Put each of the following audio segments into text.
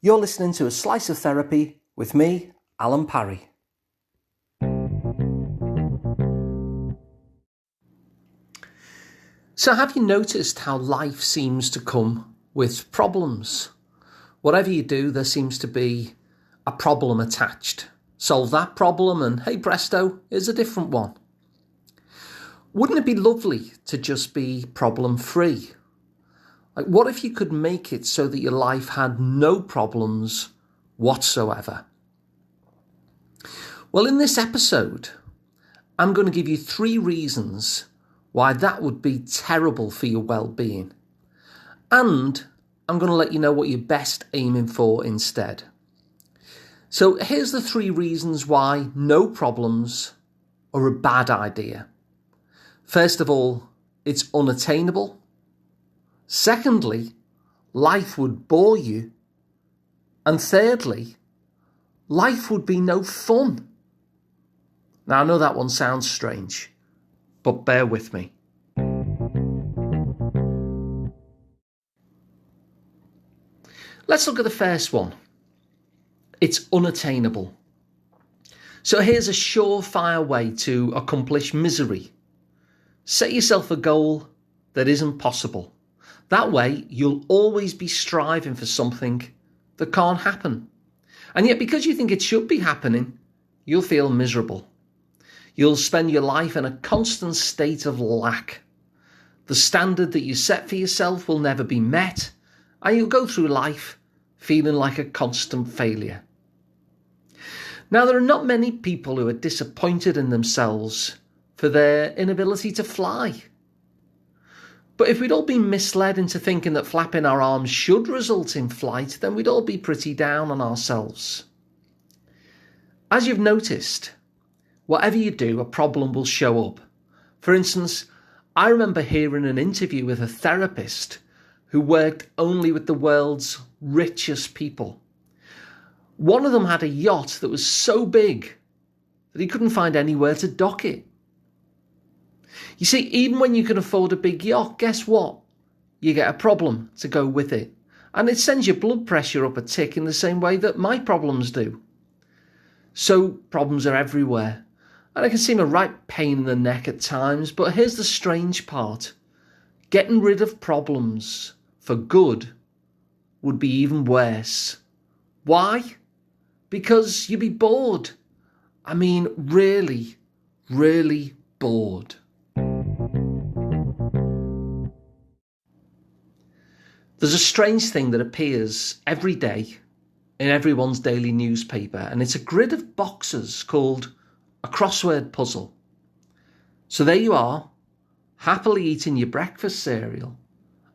You're listening to A Slice of Therapy with me, Alun Parry. So have you noticed how life seems to come with problems? Whatever you do, there seems to be a problem attached. Solve that problem and hey presto, here's a different one. Wouldn't it be lovely to just be problem-free? Like, what if you could make it so that your life had no problems whatsoever? Well, in this episode, I'm going to give you 3 reasons why that would be terrible for your well-being. And I'm going to let you know what you're best aiming for instead. So here's the 3 reasons why no problems are a bad idea. First of all, it's unattainable. Secondly, life would bore you. And thirdly, life would be no fun. Now, I know that one sounds strange, but bear with me. Let's look at the first one. It's unattainable. So here's a surefire way to accomplish misery. Set yourself a goal that isn't possible. That way, you'll always be striving for something that can't happen. And yet, because you think it should be happening, you'll feel miserable. You'll spend your life in a constant state of lack. The standard that you set for yourself will never be met, and you'll go through life feeling like a constant failure. Now, there are not many people who are disappointed in themselves for their inability to fly. But if we'd all been misled into thinking that flapping our arms should result in flight, then we'd all be pretty down on ourselves. As you've noticed, whatever you do, a problem will show up. For instance, I remember hearing an interview with a therapist who worked only with the world's richest people. One of them had a yacht that was so big that he couldn't find anywhere to dock it. You see, even when you can afford a big yacht, guess what? You get a problem to go with it. And it sends your blood pressure up a tick in the same way that my problems do. So problems are everywhere. And it can seem a right pain in the neck at times, but here's the strange part. Getting rid of problems for good would be even worse. Why? Because you'd be bored. I mean, really, really bored. There's a strange thing that appears every day in everyone's daily newspaper, and it's a grid of boxes called a crossword puzzle. So there you are, happily eating your breakfast cereal,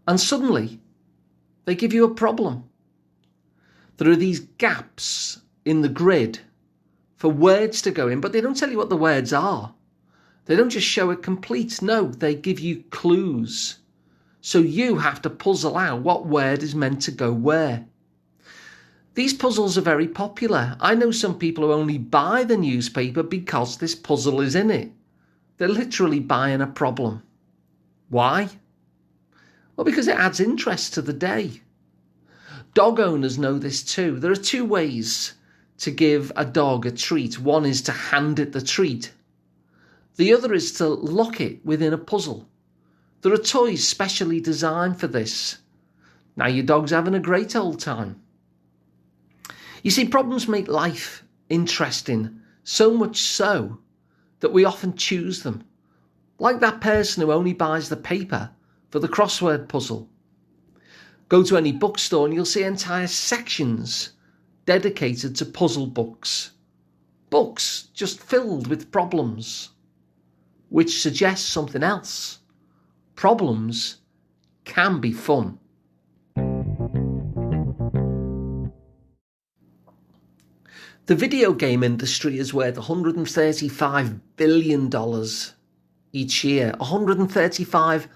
and suddenly they give you a problem. There are these gaps in the grid for words to go in, but they don't tell you what the words are. They don't just show it complete. No, they give you clues. So you have to puzzle out what word is meant to go where. These puzzles are very popular. I know some people who only buy the newspaper because this puzzle is in it. They're literally buying a problem. Why? Well, because it adds interest to the day. Dog owners know this too. There are 2 ways to give a dog a treat. One is to hand it the treat. The other is to lock it within a puzzle. There are toys specially designed for this. Now your dog's having a great old time. You see, problems make life interesting, so much so that we often choose them. Like that person who only buys the paper for the crossword puzzle. Go to any bookstore and you'll see entire sections dedicated to puzzle books. Books just filled with problems, which suggests something else. Problems can be fun. The video game industry is worth $135 billion each year. $135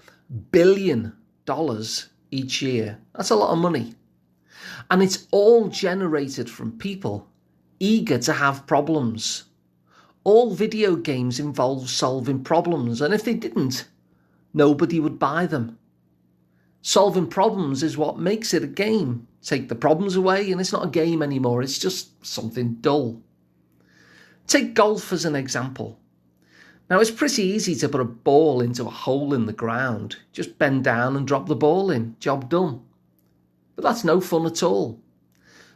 billion each year. That's a lot of money. And it's all generated from people eager to have problems. All video games involve solving problems, and if they didn't, nobody would buy them. Solving problems is what makes it a game, Take the problems away and it's not a game anymore, it's just something dull. Take golf as an example. Now, it's pretty easy to put a ball into a hole in the ground. Just bend down and drop the ball in. Job done. But that's no fun at all.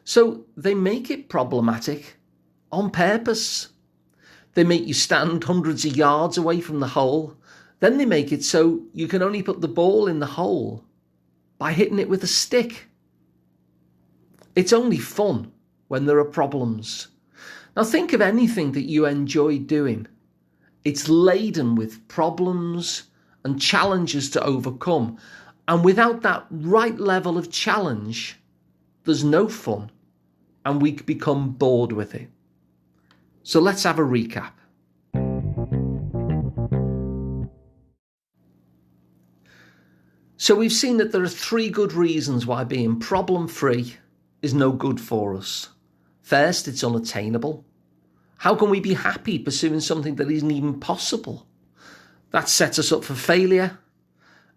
So they make it problematic on purpose. They make you stand hundreds of yards away from the hole. Then they make it so you can only put the ball in the hole by hitting it with a stick. It's only fun when there are problems. Now think of anything that you enjoy doing. It's laden with problems and challenges to overcome. And without that right level of challenge, there's no fun and we become bored with it. So let's have a recap. So we've seen that there are 3 good reasons why being problem-free is no good for us. First, it's unattainable. How can we be happy pursuing something that isn't even possible? That sets us up for failure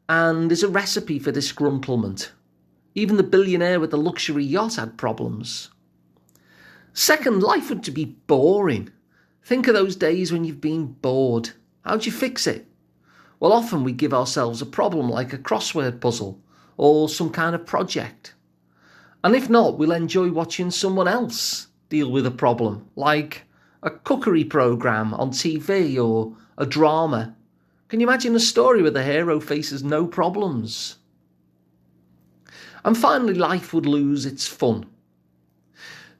and is a recipe for disgruntlement. Even the billionaire with the luxury yacht had problems. Second, life would be boring. Think of those days when you've been bored. How'd you fix it? Well, often we give ourselves a problem like a crossword puzzle or some kind of project. And if not, we'll enjoy watching someone else deal with a problem, like a cookery programme on TV or a drama. Can you imagine a story where the hero faces no problems? And finally, life would lose its fun.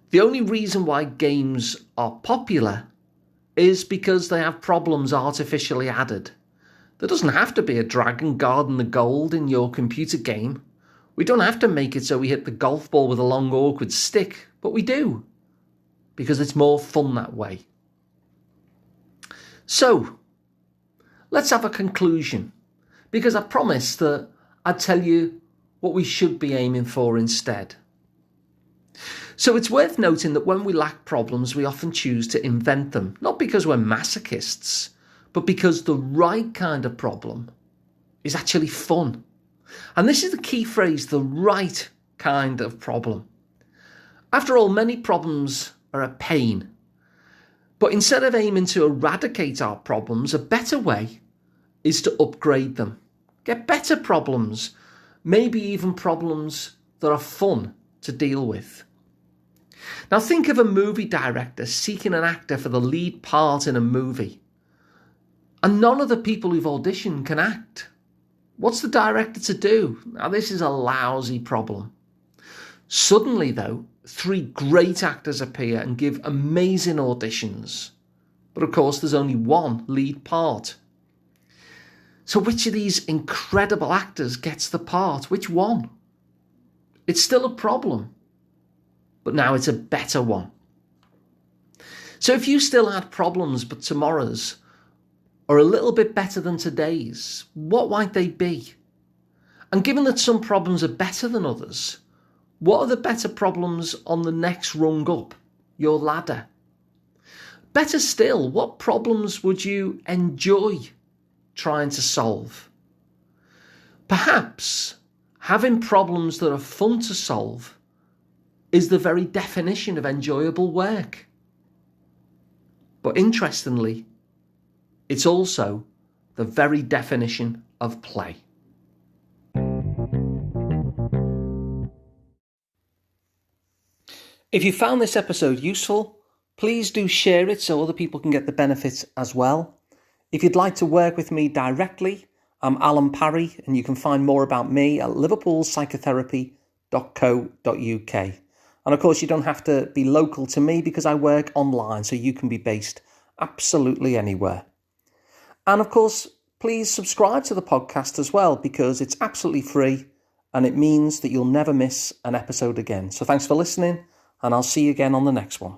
The only reason why games are popular is because they have problems artificially added. There doesn't have to be a dragon guarding the gold in your computer game. We don't have to make it so we hit the golf ball with a long awkward stick, but we do, because it's more fun that way. So, let's have a conclusion, because I promised that I'd tell you what we should be aiming for instead. So it's worth noting that when we lack problems, we often choose to invent them, not because we're masochists, but because the right kind of problem is actually fun. And this is the key phrase, the right kind of problem. After all, many problems are a pain. But instead of aiming to eradicate our problems, a better way is to upgrade them. Get better problems, maybe even problems that are fun to deal with. Now think of a movie director seeking an actor for the lead part in a movie. And none of the people who've auditioned can act. What's the director to do? Now this is a lousy problem. Suddenly though, 3 great actors appear and give amazing auditions. But of course there's only one lead part. So which of these incredible actors gets the part? Which one? It's still a problem, but now it's a better one. So if you still had problems but tomorrow's are a little bit better than today's, what might they be? And given that some problems are better than others, what are the better problems on the next rung up your ladder? Better still, what problems would you enjoy trying to solve? Perhaps having problems that are fun to solve is the very definition of enjoyable work. But interestingly, it's also the very definition of play. If you found this episode useful, please do share it so other people can get the benefits as well. If you'd like to work with me directly, I'm Alun Parry, and you can find more about me at liverpoolpsychotherapy.co.uk. And of course, you don't have to be local to me because I work online, so you can be based absolutely anywhere. And of course, please subscribe to the podcast as well, because it's absolutely free and it means that you'll never miss an episode again. So thanks for listening, and I'll see you again on the next one.